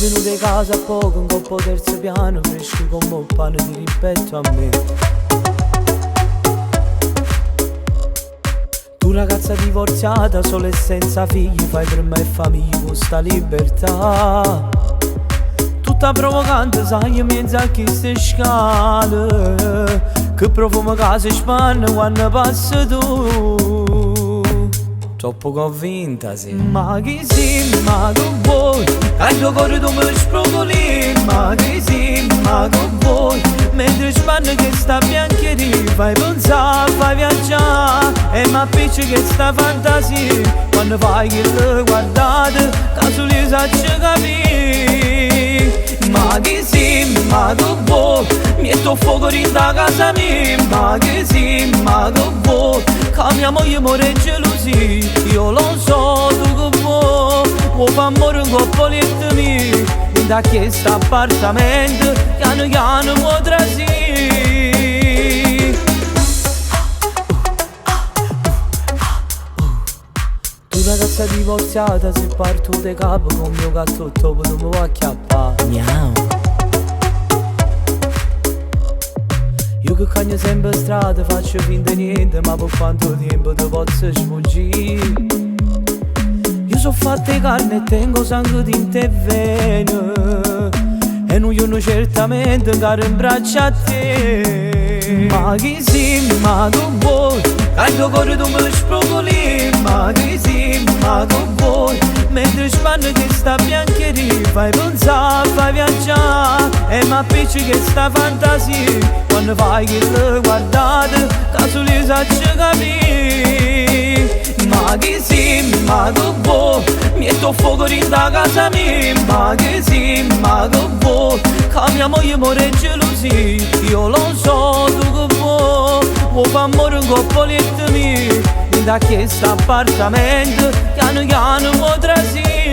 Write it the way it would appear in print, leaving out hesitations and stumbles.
venuto a casa a poco, un coppo terzo piano, fresco come un pane di rispetto a me. Tu ragazza divorziata, sola e senza figli, fai per me famiglia con sta libertà. Tutta provocante, sai, mezzo a chi si scala, che profumo casa spanna quando passa tu. Troppo convinta, sì. Ma che sì, ma che vuoi? Al tuo cuore tu mi sprocoli. Ma che sì, ma che vuoi? Mentre spanna che sta biancheria, fai pensare, fai viaggiare, e ma appicci che sta fantasia. Quando fai che le guardate, caso li sacci capire. Ma che sì, ma che vuoi? Metto fuoco in da casa mia. Ma che sì, ma che vuoi? Che mia moglie muore gelosia. Io lo so, tu che vuoi fa amore un coppo letto mio. Da questo appartamento, piano piano mo trasì. Tu ragazza divorziata, se parto de capo con mio gatto topo, tu mi vuoi acchiappare. Miau. Io che cagno sempre in strada, faccio finta niente, ma per quanto tempo ti posso sfuggire? Io so fatta di carne e tengo sangue di te e vene, e non io certamente caro in braccio a te. Ma che sì, ma che vuoi? Al tuo cuore tu mi sprocoli. Ma che sì, ma che vuoi? Mentre spanno che sta biancheria, fai pensare, fai viaggiare, e ma appicci che sta fantasia. Quando fai che le guardate, caso li sacci capire. Ma che sì, ma che vuoi? Metto fuoco in da casa mia. Ma che sì, ma che vuoi? Che mia moglie muore gelosia. Io lo so, tu che vuoi fa amore un coppo letto mio. Da questo appartamento, piano piano mo trasì.